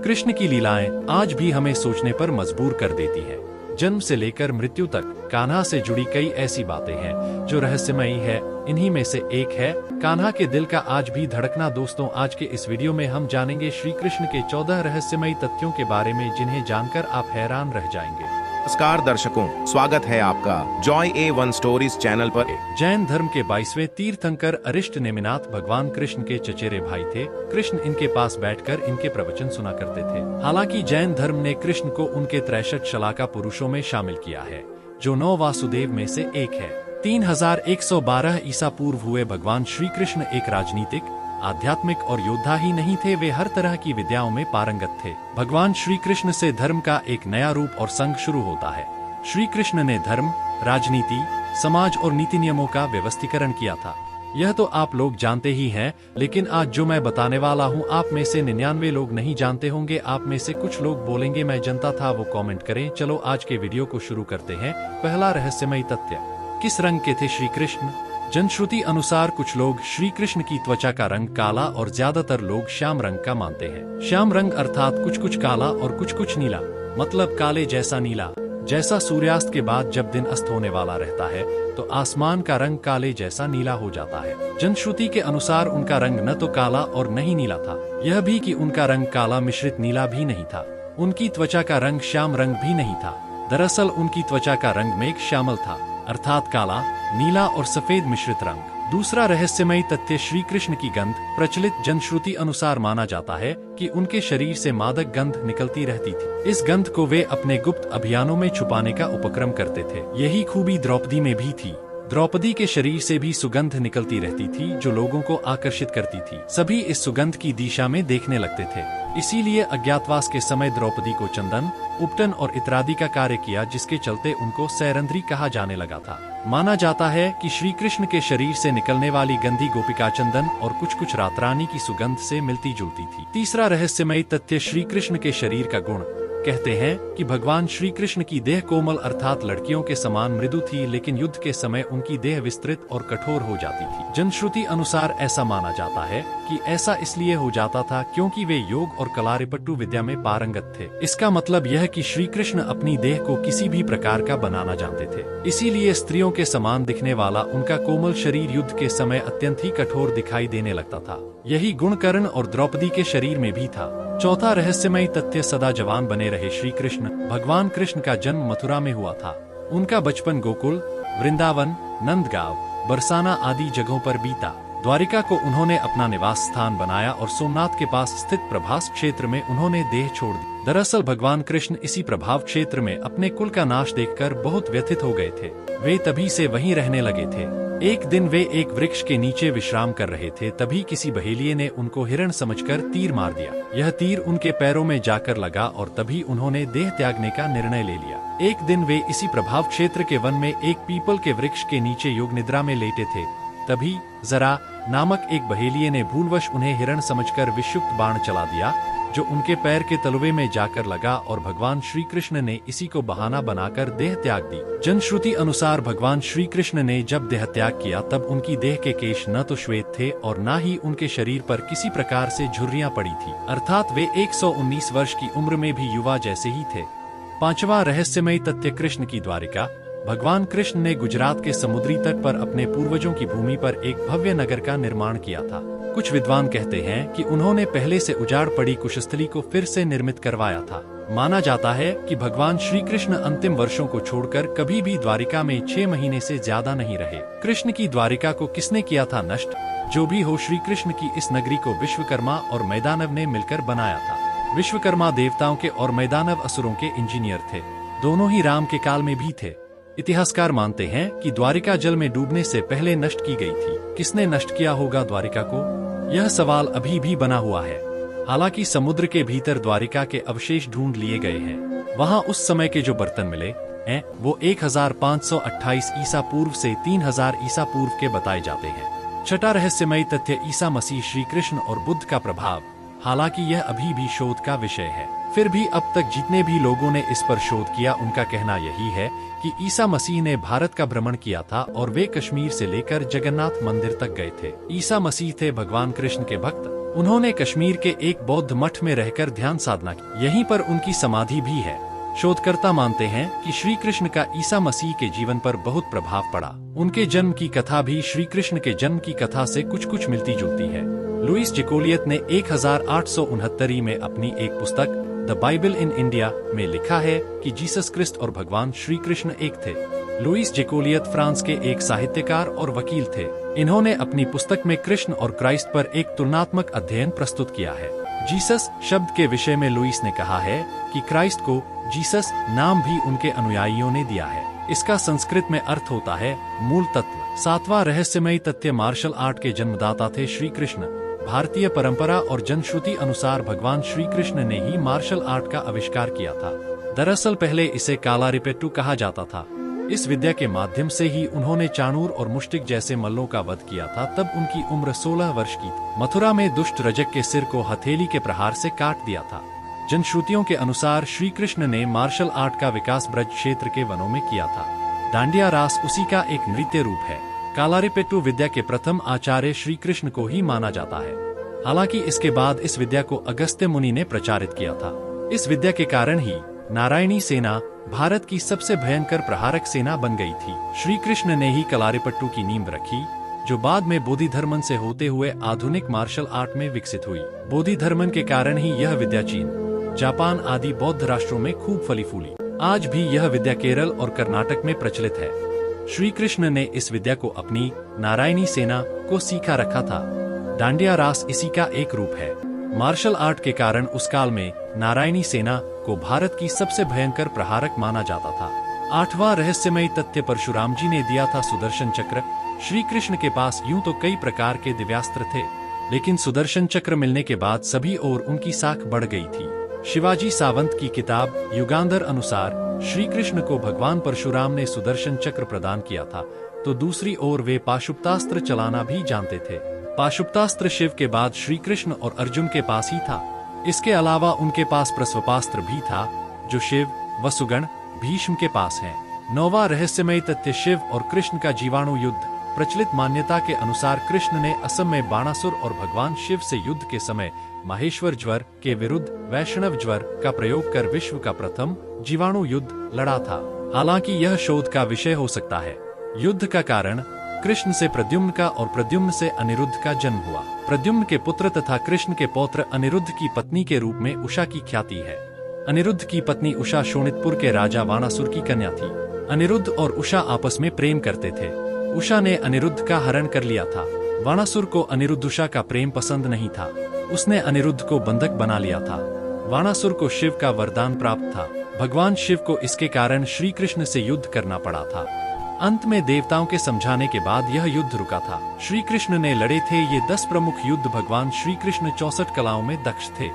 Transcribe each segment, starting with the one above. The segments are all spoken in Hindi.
कृष्ण की लीलाएं आज भी हमें सोचने पर मजबूर कर देती हैं। जन्म से लेकर मृत्यु तक कान्हा से जुड़ी कई ऐसी बातें हैं जो रहस्यमयी है। इन्हीं में से एक है कान्हा के दिल का आज भी धड़कना। दोस्तों, आज के इस वीडियो में हम जानेंगे श्री कृष्ण के 14 रहस्यमयी तथ्यों के बारे में जिन्हें जानकर आप हैरान रह जाएंगे। नमस्कार दर्शकों, स्वागत है आपका जॉय A1 स्टोरीज चैनल पर। जैन धर्म के 22वें तीर्थंकर अरिष्ट नेमिनाथ भगवान कृष्ण के चचेरे भाई थे। कृष्ण इनके पास बैठकर इनके प्रवचन सुना करते थे। हालांकि जैन धर्म ने कृष्ण को उनके 63 शलाका पुरुषों में शामिल किया है, जो 9 वासुदेव में से एक है। 3112 ईसा पूर्व हुए भगवान श्री कृष्ण एक राजनीतिक, आध्यात्मिक और योद्धा ही नहीं थे, वे हर तरह की विद्याओं में पारंगत थे। भगवान श्री कृष्ण से धर्म का एक नया रूप और संघ शुरू होता है। श्री कृष्ण ने धर्म, राजनीति, समाज और नीति नियमों का व्यवस्थीकरण किया था। यह तो आप लोग जानते ही हैं, लेकिन आज जो मैं बताने वाला हूँ आप में से 99 लोग नहीं जानते होंगे। आप में से कुछ लोग बोलेंगे मैं जनता था, वो कमेंट करें। चलो आज के वीडियो को शुरू करते हैं। पहला रहस्यमयी तथ्य, किस रंग के थे श्री कृष्ण? जनश्रुति अनुसार कुछ लोग श्री कृष्ण की त्वचा का रंग काला और ज्यादातर लोग श्याम रंग का मानते हैं। श्याम रंग अर्थात कुछ कुछ काला और कुछ कुछ नीला, मतलब काले जैसा नीला। जैसा सूर्यास्त के बाद जब दिन अस्त होने वाला रहता है तो आसमान का रंग काले जैसा नीला हो जाता है। जनश्रुति के अनुसार उनका रंग न तो काला और न ही नीला था, यह भी कि उनका रंग काला मिश्रित नीला भी नहीं था। उनकी त्वचा का रंग श्याम रंग भी नहीं था। दरअसल उनकी त्वचा का रंग मेघ श्यामल था, अर्थात काला, नीला और सफेद मिश्रित रंग। दूसरा रहस्यमयी तथ्य, श्री कृष्ण की गंध। प्रचलित जनश्रुति अनुसार माना जाता है कि उनके शरीर से मादक गंध निकलती रहती थी। इस गंध को वे अपने गुप्त अभियानों में छुपाने का उपक्रम करते थे। यही खूबी द्रौपदी में भी थी। द्रौपदी के शरीर से भी सुगंध निकलती रहती थी जो लोगों को आकर्षित करती थी। सभी इस सुगंध की दिशा में देखने लगते थे। इसीलिए अज्ञातवास के समय द्रौपदी को चंदन, उपटन और इत्रादि का कार्य किया, जिसके चलते उनको सैरंध्री कहा जाने लगा था। माना जाता है कि श्री कृष्ण के शरीर से निकलने वाली गंधी गोपिका चंदन और कुछ कुछ रातरानी की सुगंध से मिलती जुलती थी। तीसरा रहस्यमयी तथ्य, श्री कृष्ण के शरीर का गुण। कहते हैं कि भगवान श्री कृष्ण की देह कोमल अर्थात लड़कियों के समान मृदु थी, लेकिन युद्ध के समय उनकी देह विस्तृत और कठोर हो जाती थी। जनश्रुति अनुसार ऐसा माना जाता है कि ऐसा इसलिए हो जाता था क्योंकि वे योग और कलारिपट्टू विद्या में पारंगत थे। इसका मतलब यह कि श्री कृष्ण अपनी देह को किसी भी प्रकार का बनाना जानते थे। इसीलिए स्त्रियों के समान दिखने वाला उनका कोमल शरीर युद्ध के समय अत्यंत ही कठोर दिखाई देने लगता था। यही गुण कर्ण और द्रौपदी के शरीर में भी था। चौथा रहस्यमयी तथ्य, सदा जवान बने रहे श्री कृष्ण। भगवान कृष्ण का जन्म मथुरा में हुआ था। उनका बचपन गोकुल, वृंदावन, नंदगांव, बरसाना आदि जगहों पर बीता। द्वारिका को उन्होंने अपना निवास स्थान बनाया और सोमनाथ के पास स्थित प्रभास क्षेत्र में उन्होंने देह छोड़ दी। दरअसल भगवान कृष्ण इसी प्रभाव क्षेत्र में अपने कुल का नाश देखकर बहुत व्यथित हो गए थे। वे तभी से वहीं रहने लगे थे। एक दिन वे एक वृक्ष के नीचे विश्राम कर रहे थे, तभी किसी बहेलिये ने उनको हिरण समझकर तीर मार दिया। यह तीर उनके पैरों में जाकर लगा और तभी उन्होंने देह त्यागने का निर्णय ले लिया। एक दिन वे इसी प्रभाव क्षेत्र के वन में एक पीपल के वृक्ष के नीचे योग निद्रा में लेटे थे। तभी जरा नामक एक बहेलिये ने भूलवश उन्हें हिरण समझकर विषयुक्त बाण चला दिया, जो उनके पैर के तलवे में जाकर लगा और भगवान श्री कृष्ण ने इसी को बहाना बनाकर देह त्याग दी। जनश्रुति अनुसार भगवान श्री कृष्ण ने जब देह त्याग किया तब उनकी देह के केश न तो श्वेत थे और न ही उनके शरीर पर किसी प्रकार से झुर्रियां पड़ी थी, अर्थात वे 119 वर्ष की उम्र में भी युवा जैसे ही थे। पांचवा रहस्यमयी तथ्य, कृष्ण की द्वारिका। भगवान कृष्ण ने गुजरात के समुद्री तट पर अपने पूर्वजों की भूमि पर एक भव्य नगर का निर्माण किया था। कुछ विद्वान कहते हैं कि उन्होंने पहले से उजाड़ पड़ी कुशस्थली को फिर से निर्मित करवाया था। माना जाता है कि भगवान श्री कृष्ण अंतिम वर्षों को छोड़कर कभी भी द्वारिका में 6 महीने से ज्यादा नहीं रहे। कृष्ण की द्वारिका को किसने किया था नष्ट? जो भी हो, श्री कृष्ण की इस नगरी को विश्वकर्मा और मैदानव ने मिलकर बनाया था। विश्वकर्मा देवताओं के और मैदानव असुरों के इंजीनियर थे। दोनों ही राम के काल में भी थे। इतिहासकार मानते हैं कि द्वारिका जल में डूबने से पहले नष्ट की गई थी। किसने नष्ट किया होगा द्वारिका को? यह सवाल अभी भी बना हुआ है। हालांकि समुद्र के भीतर द्वारिका के अवशेष ढूंढ लिए गए हैं। वहां उस समय के जो बर्तन मिले हैं वो 1528 ईसा पूर्व से 3000 ईसा पूर्व के बताए जाते हैं। छठा रहस्यमयी तथ्य, ईसा मसीह, श्री कृष्ण और बुद्ध का प्रभाव। हालांकि यह अभी भी शोध का विषय है, फिर भी अब तक जितने भी लोगों ने इस पर शोध किया उनका कहना यही है कि ईसा मसीह ने भारत का भ्रमण किया था और वे कश्मीर से लेकर जगन्नाथ मंदिर तक गए थे। ईसा मसीह थे भगवान कृष्ण के भक्त। उन्होंने कश्मीर के एक बौद्ध मठ में रहकर ध्यान साधना की। यहीं पर उनकी समाधि भी है। शोधकर्ता मानते हैं कि श्री कृष्ण का ईसा मसीह के जीवन पर बहुत प्रभाव पड़ा। उनके जन्म की कथा भी श्री कृष्ण के जन्म की कथा से कुछ कुछ मिलती जुलती है। लुईस जकोलियत ने 1869 में अपनी एक पुस्तक द बाइबल इन इंडिया में लिखा है कि जीसस क्रिस्ट और भगवान श्री कृष्ण एक थे। लुईस जकोलियत फ्रांस के एक साहित्यकार और वकील थे। इन्होंने अपनी पुस्तक में कृष्ण और क्राइस्ट पर एक तुलनात्मक अध्ययन प्रस्तुत किया है। जीसस शब्द के विषय में लुईस ने कहा है कि क्राइस्ट को जीसस नाम भी उनके अनुयायियों ने दिया है। इसका संस्कृत में अर्थ होता है मूल तत्व। 7वां रहस्यमयी तथ्य मार्शल आर्ट के जन्मदाता थे श्री कृष्ण। भारतीय परंपरा और जनश्रुति अनुसार भगवान श्री कृष्ण ने ही मार्शल आर्ट का आविष्कार किया था। दरअसल पहले इसे कालारिपेट्टू कहा जाता था। इस विद्या के माध्यम से ही उन्होंने चाणूर और मुष्टिक जैसे मल्लों का वध किया था। तब उनकी उम्र 16 वर्ष की थी। मथुरा में दुष्ट रजक के सिर को हथेली के प्रहार से काट दिया था। जनश्रुतियों के अनुसार श्री कृष्ण ने मार्शल आर्ट का विकास ब्रज क्षेत्र के वनों में किया था। डांडिया रास उसी का एक नृत्य रूप है। कालारिपेट्टू विद्या के प्रथम आचार्य श्री कृष्ण को ही माना जाता है। हालांकि इसके बाद इस विद्या को अगस्त्य मुनि ने प्रचारित किया था। इस विद्या के कारण ही नारायणी सेना भारत की सबसे भयंकर प्रहारक सेना बन गई थी। श्री कृष्ण ने ही कलारिपट्टू की नींव रखी, जो बाद में बोधि धर्मन से होते हुए आधुनिक मार्शल आर्ट में विकसित हुई। बोधि धर्मन के कारण ही यह विद्या चीन, जापान आदि बौद्ध राष्ट्रों में खूब फली फूली। आज भी यह विद्या केरल और कर्नाटक में प्रचलित है। श्री कृष्ण ने इस विद्या को अपनी नारायणी सेना को सीखा रखा था। डांडिया रास इसी का एक रूप है। मार्शल आर्ट के कारण उस काल में नारायणी सेना को भारत की सबसे भयंकर प्रहारक माना जाता था। 8वां रहस्यमयी तथ्य परशुराम जी ने दिया था सुदर्शन चक्र। श्री कृष्ण के पास यूं तो कई प्रकार के दिव्यास्त्र थे, लेकिन सुदर्शन चक्र मिलने के बाद सभी और उनकी साख बढ़ गई थी। शिवाजी सावंत की किताब युगांधर अनुसार श्री कृष्ण को भगवान परशुराम ने सुदर्शन चक्र प्रदान किया था, तो दूसरी ओर वे पाशुपतास्त्र चलाना भी जानते थे। पाशुपतास्त्र शिव के बाद श्री कृष्ण और अर्जुन के पास ही था। इसके अलावा उनके पास प्रस्वपास्त्र भी था, जो शिव, वसुगण, भीष्म के पास है। 9वां रहस्यमयी तथ्य शिव और कृष्ण का जीवाणु युद्ध। प्रचलित मान्यता के अनुसार कृष्ण ने असम में बाणासुर और भगवान शिव से युद्ध के समय माहेश्वर ज्वर के विरुद्ध वैष्णव ज्वर का प्रयोग कर विश्व का प्रथम जीवाणु युद्ध लड़ा था। हालांकि यह शोध का विषय हो सकता है। युद्ध का कारण कृष्ण से प्रद्युम्न का और प्रद्युम्न से अनिरुद्ध का जन्म हुआ। प्रद्युम्न के पुत्र तथा कृष्ण के पौत्र अनिरुद्ध की पत्नी के रूप में उषा की ख्याति है। अनिरुद्ध की पत्नी उषा शोणितपुर के राजा वाणासुर की कन्या थी। अनिरुद्ध और उषा आपस में प्रेम करते थे। उषा ने अनिरुद्ध का हरण कर लिया था। वाणासुर को अनिरुद्ध उषा का प्रेम पसंद नहीं था। उसने अनिरुद्ध को बंधक बना लिया था। वाणासुर को शिव का वरदान प्राप्त था। भगवान शिव को इसके कारण श्री कृष्ण से युद्ध करना पड़ा था। अंत में देवताओं के समझाने के बाद यह युद्ध रुका था। श्री कृष्ण ने लड़े थे ये 10 प्रमुख युद्ध। भगवान श्री कृष्ण 64 कलाओं में दक्ष थे।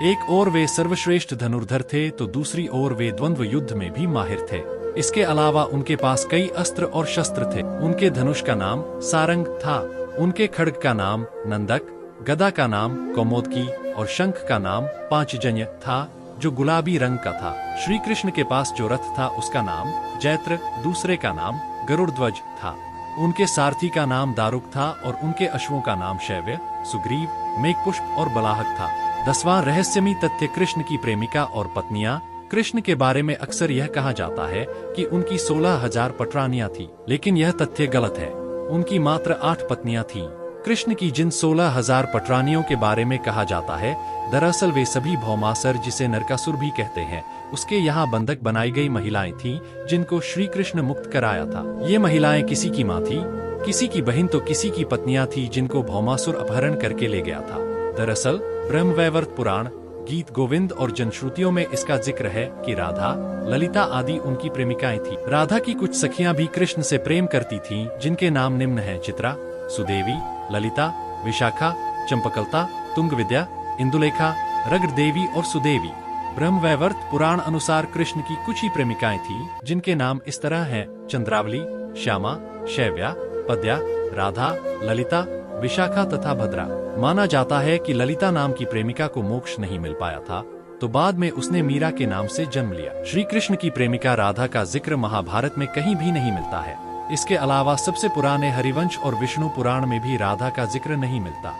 एक ओर वे सर्वश्रेष्ठ धनुर्धर थे, तो दूसरी ओर वे द्वंद्व युद्ध में भी माहिर थे। इसके अलावा उनके पास कई अस्त्र और शस्त्र थे। उनके धनुष का नाम सारंग था, उनके खड्ग का नाम नंदक, गदा का नाम कौमोदकी और शंख का नाम पांचजन्य था, जो गुलाबी रंग का था। श्री कृष्ण के पास जो रथ था उसका नाम जैत्र, दूसरे का नाम गरुड़ध्वज था। उनके सारथी का नाम दारुक था और उनके अश्वों का नाम शैव्य, सुग्रीव, मेघपुष्प और बलाहक था। 10वां रहस्यमयी तथ्य कृष्ण की प्रेमिका और पत्नियां। कृष्ण के बारे में अक्सर यह कहा जाता है कि उनकी 16,000 पटरानियां थी, लेकिन यह तथ्य गलत है। उनकी मात्र 8 पत्नियां थीं। कृष्ण की जिन 16,000 पटरानियों के बारे में कहा जाता है, दरअसल वे सभी भौमासुर, जिसे नरकासुर भी कहते हैं, उसके यहाँ बंधक बनाई गई महिलाएं थीं, जिनको श्री कृष्ण मुक्त कराया था। ये महिलाएं किसी की माँ थी, किसी की बहन तो किसी की पत्नियां थी, जिनको भौमासुर अपहरण करके ले गया था। दरअसल ब्रह्मवैवर्त पुराण, गीत गोविंद और जनश्रुतियों में इसका जिक्र है कि राधा, ललिता आदि उनकी प्रेमिकाएं थी। राधा की कुछ सखियां भी कृष्ण से प्रेम करती थीं, जिनके नाम निम्न हैं: चित्रा, सुदेवी, ललिता, विशाखा, चंपकलता, तुंगविद्या, इंदुलेखा, रगड़ देवी और सुदेवी। ब्रह्मवैवर्त पुराण अनुसार कृष्ण की कुछ ही प्रेमिकाएं थीं, जिनके नाम इस तरह हैं: चंद्रावली, श्यामा, शैव्या, पद्या, राधा, ललिता, विशाखा तथा भद्रा। माना जाता है कि ललिता नाम की प्रेमिका को मोक्ष नहीं मिल पाया था, तो बाद में उसने मीरा के नाम से जन्म लिया। श्री कृष्ण की प्रेमिका राधा का जिक्र महाभारत में कहीं भी नहीं मिलता है। इसके अलावा सबसे पुराने हरिवंश और विष्णु पुराण में भी राधा का जिक्र नहीं मिलता।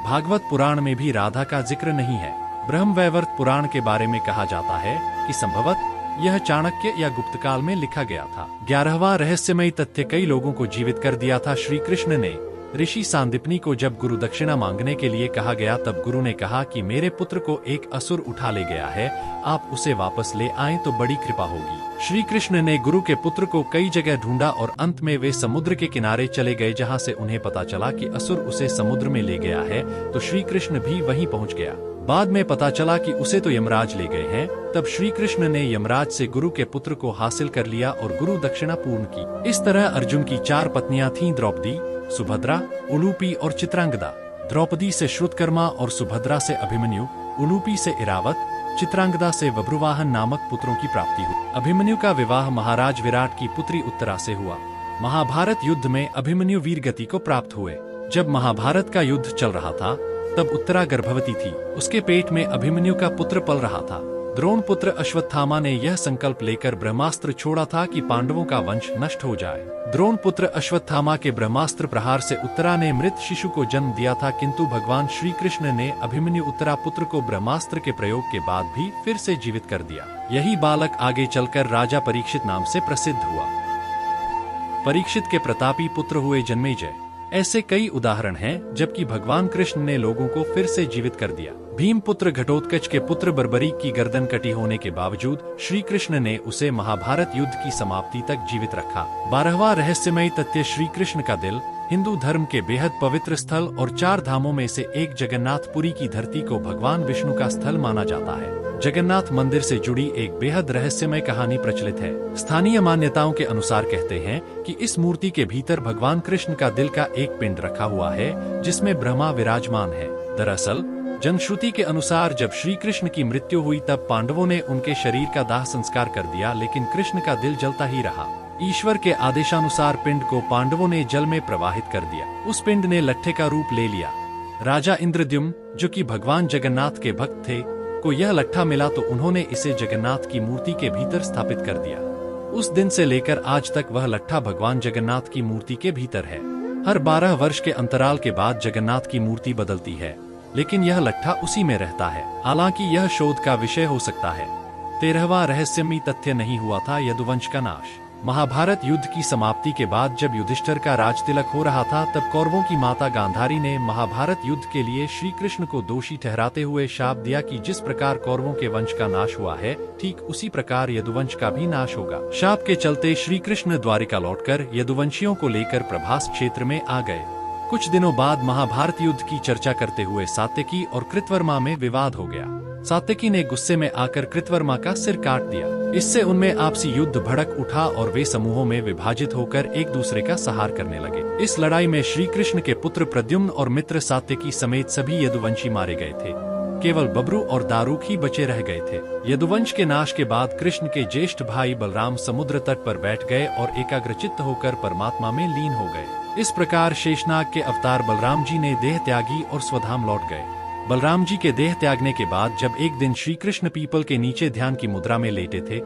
भागवत पुराण में भी राधा का जिक्र नहीं है। ब्रह्मवैवर्त पुराण के बारे में कहा जाता है कि संभवतः यह चाणक्य या गुप्त काल में लिखा गया था। 11वां रहस्यमयी तथ्य कई लोगों को जीवित कर दिया था। श्री कृष्ण ने ऋषि सांदीपनी को जब गुरु दक्षिणा मांगने के लिए कहा गया तब गुरु ने कहा कि मेरे पुत्र को एक असुर उठा ले गया है, आप उसे वापस ले आएं तो बड़ी कृपा होगी। श्री कृष्ण ने गुरु के पुत्र को कई जगह ढूंढा और अंत में वे समुद्र के किनारे चले गए, जहां से उन्हें पता चला कि असुर उसे समुद्र में ले गया है, तो श्री कृष्ण भी वहीं पहुंच गया। बाद में पता चला कि उसे तो यमराज ले गए हैं। तब श्री कृष्ण ने यमराज से गुरु के पुत्र को हासिल कर लिया और गुरु दक्षिणा पूर्ण की। इस तरह अर्जुन की 4 पत्नियां थीं, द्रौपदी, सुभद्रा, उलूपी और चित्रांगदा। द्रौपदी से श्रुतकर्मा और सुभद्रा से अभिमन्यु, उलूपी से इरावत, चित्रांगदा से बभ्रुवाहन नामक पुत्रों की प्राप्ति हुई। अभिमन्यु का विवाह महाराज विराट की पुत्री उत्तरा से हुआ। महाभारत युद्ध में अभिमन्यु वीर गति को प्राप्त हुए। जब महाभारत का युद्ध चल रहा था तब उत्तरा गर्भवती थी। उसके पेट में अभिमन्यु का पुत्र पल रहा था। द्रोण पुत्र अश्वत्थामा ने यह संकल्प लेकर ब्रह्मास्त्र छोड़ा था कि पांडवों का वंश नष्ट हो जाए। द्रोण पुत्र अश्वत्थामा के ब्रह्मास्त्र प्रहार से उत्तरा ने मृत शिशु को जन्म दिया था, किंतु भगवान श्री कृष्ण ने अभिमन्यु उत्तरा पुत्र को ब्रह्मास्त्र के प्रयोग के बाद भी फिर से जीवित कर दिया। यही बालक आगे चलकर राजा परीक्षित नाम से प्रसिद्ध हुआ। परीक्षित के प्रतापी पुत्र हुए जन्मेजय। ऐसे कई उदाहरण हैं जबकि भगवान कृष्ण ने लोगों को फिर से जीवित कर दिया। भीम पुत्र घटोत्कच के पुत्र बर्बरीक की गर्दन कटी होने के बावजूद श्री कृष्ण ने उसे महाभारत युद्ध की समाप्ति तक जीवित रखा। 12वां रहस्यमयी तथ्य श्री कृष्ण का दिल। हिंदू धर्म के बेहद पवित्र स्थल और 4 धामों में से एक जगन्नाथपुरी की धरती को भगवान विष्णु का स्थल माना जाता है। जगन्नाथ मंदिर से जुड़ी एक बेहद रहस्यमय कहानी प्रचलित है। स्थानीय मान्यताओं के अनुसार कहते हैं कि इस मूर्ति के भीतर भगवान कृष्ण का दिल का एक पिंड रखा हुआ है, जिसमें ब्रह्मा विराजमान है। दरअसल जनश्रुति के अनुसार जब श्री कृष्ण की मृत्यु हुई तब पांडवों ने उनके शरीर का दाह संस्कार कर दिया, लेकिन कृष्ण का दिल जलता ही रहा। ईश्वर के आदेशानुसार पिंड को पांडवों ने जल में प्रवाहित कर दिया। उस पिंड ने लट्ठे का रूप ले लिया। राजा इंद्रद्युम्न, जो कि भगवान जगन्नाथ के भक्त थे, को यह लट्ठा मिला तो उन्होंने इसे जगन्नाथ की मूर्ति के भीतर स्थापित कर दिया। उस दिन से लेकर आज तक वह लट्ठा भगवान जगन्नाथ की मूर्ति के भीतर है। हर 12 वर्ष के अंतराल के बाद जगन्नाथ की मूर्ति बदलती है, लेकिन यह लट्ठा उसी में रहता है। हालांकि यह शोध का विषय हो सकता है। 13वां रहस्यमयी तथ्य नहीं हुआ था यदुवंश का नाश। महाभारत युद्ध की समाप्ति के बाद जब युधिष्ठिर का राजतिलक हो रहा था तब कौरवों की माता गांधारी ने महाभारत युद्ध के लिए श्री कृष्ण को दोषी ठहराते हुए शाप दिया कि जिस प्रकार कौरवों के वंश का नाश हुआ है, ठीक उसी प्रकार यदुवंश का भी नाश होगा। शाप के चलते श्री कृष्ण द्वारिका लौटकर यदुवंशियों को लेकर प्रभास क्षेत्र में आ गए। कुछ दिनों बाद महाभारत युद्ध की चर्चा करते हुए सात्यकी और कृतवर्मा में विवाद हो गया। सात्यकी ने गुस्से में आकर कृतवर्मा का सिर काट दिया। इससे उनमें आपसी युद्ध भड़क उठा और वे समूहों में विभाजित होकर एक दूसरे का संहार करने लगे। इस लड़ाई में श्री कृष्ण के पुत्र प्रद्युम्न और मित्र सात्यकी समेत सभी यदुवंशी मारे गए थे। केवल बब्रू और दारूक ही बचे रह गए थे। यदुवंश के नाश के बाद कृष्ण के ज्येष्ठ भाई बलराम समुद्र तट पर बैठ गए और एकाग्रचित्त होकर परमात्मा में लीन हो गए। इस प्रकार शेषनाग के अवतार बलराम जी ने देह त्यागी और स्वधाम लौट गए। बलराम जी के देह त्यागने के बाद जब एक दिन श्री कृष्ण पीपल के नीचे ध्यान की मुद्रा में लेटे थे,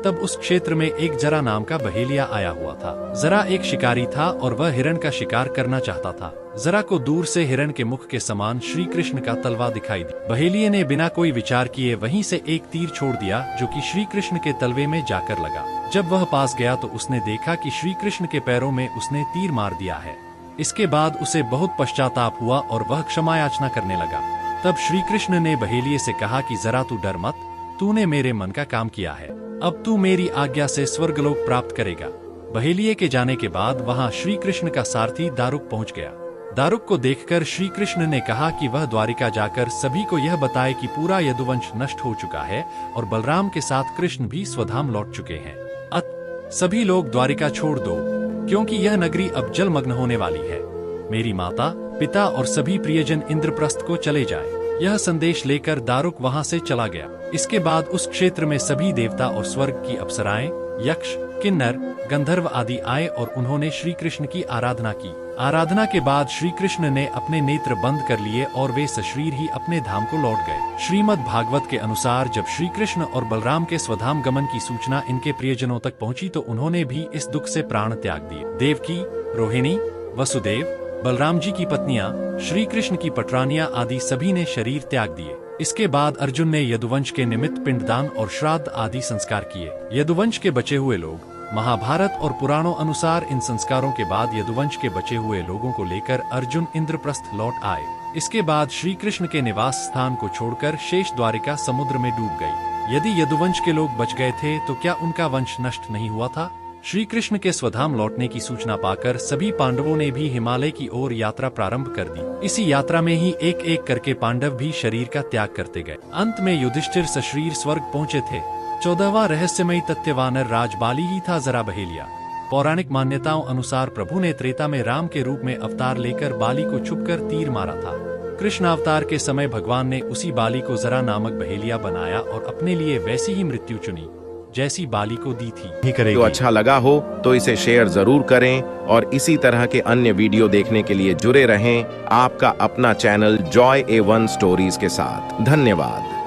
तब उस क्षेत्र में एक जरा नाम का बहेलिया आया हुआ था। जरा एक शिकारी था और वह हिरण का शिकार करना चाहता था। जरा को दूर से हिरण के मुख के समान श्री कृष्ण का तलवा दिखाई दी। बहेलिये ने बिना कोई विचार किए वहीं से एक तीर छोड़ दिया, जो कि श्री कृष्ण के तलवे में जाकर लगा। जब वह पास गया तो उसने देखा कि श्री कृष्ण के पैरों में उसने तीर मार दिया है। इसके बाद उसे बहुत पश्चाताप हुआ और वह क्षमा याचना करने लगा। तब श्री कृष्ण ने बहेलिये से कहा कि जरा तू डर मत, तूने मेरे मन का काम किया है, अब तू मेरी आज्ञा से स्वर्गलोक प्राप्त करेगा। बहेलिये के जाने के बाद वहां श्री कृष्ण का सारथी दारुक पहुंच गया। दारुक को देखकर श्री कृष्ण ने कहा कि वह द्वारिका जाकर सभी को यह बताए कि पूरा यदुवंश नष्ट हो चुका है और बलराम के साथ कृष्ण भी स्वधाम लौट चुके हैं। सभी लोग द्वारिका छोड़ दो, क्योंकि यह नगरी अब जलमग्न होने वाली है। मेरी माता, पिता और सभी प्रियजन इंद्रप्रस्थ को चले जाए। यह संदेश लेकर दारुक वहां से चला गया। इसके बाद उस क्षेत्र में सभी देवता और स्वर्ग की अप्सराएं, यक्ष, किन्नर, गंधर्व आदि आए और उन्होंने श्री कृष्ण की आराधना की। आराधना के बाद श्री कृष्ण ने अपने नेत्र बंद कर लिए और वे सशरीर ही अपने धाम को लौट गए। श्रीमद् भागवत के अनुसार जब श्री कृष्ण और बलराम के स्वधाम गमन की सूचना इनके प्रियजनों तक पहुंची तो उन्होंने भी इस दुख से प्राण त्याग दिए। देवकी, रोहिणी, वसुदेव, बलराम जी की पत्नियां, श्री कृष्ण की पटरानियां आदि सभी ने शरीर त्याग दिए। इसके बाद अर्जुन ने यदुवंश के निमित्त पिंडदान और श्राद्ध आदि संस्कार किए। यदुवंश के बचे हुए लोग, महाभारत और पुराणों अनुसार इन संस्कारों के बाद यदुवंश के बचे हुए लोगों को लेकर अर्जुन इंद्रप्रस्थ लौट आए। इसके बाद श्री कृष्ण के निवास स्थान को छोड़कर शेष द्वारिका समुद्र में डूब गई। यदि यदुवंश के लोग बच गए थे तो क्या उनका वंश नष्ट नहीं हुआ था? श्री कृष्ण के स्वधाम लौटने की सूचना पाकर सभी पांडवों ने भी हिमालय की ओर यात्रा प्रारंभ कर दी। इसी यात्रा में ही एक एक करके पांडव भी शरीर का त्याग करते गए। अंत में युधिष्ठिर सशरीर स्वर्ग पहुँचे थे। 14वां रहस्यमयी तथ्य वानर राज बाली ही था जरा बहेलिया। पौराणिक मान्यताओं अनुसार प्रभु ने त्रेता में राम के रूप में अवतार लेकर बाली को छुपकर तीर मारा था। कृष्ण अवतार के समय भगवान ने उसी बाली को जरा नामक बहेलिया बनाया और अपने लिए वैसी ही मृत्यु चुनी जैसी बाली को दी थी। तो अच्छा लगा हो तो इसे शेयर जरूर करें और इसी तरह के अन्य वीडियो देखने के लिए जुड़े रहें आपका अपना चैनल जॉय A1 स्टोरीज के साथ। धन्यवाद।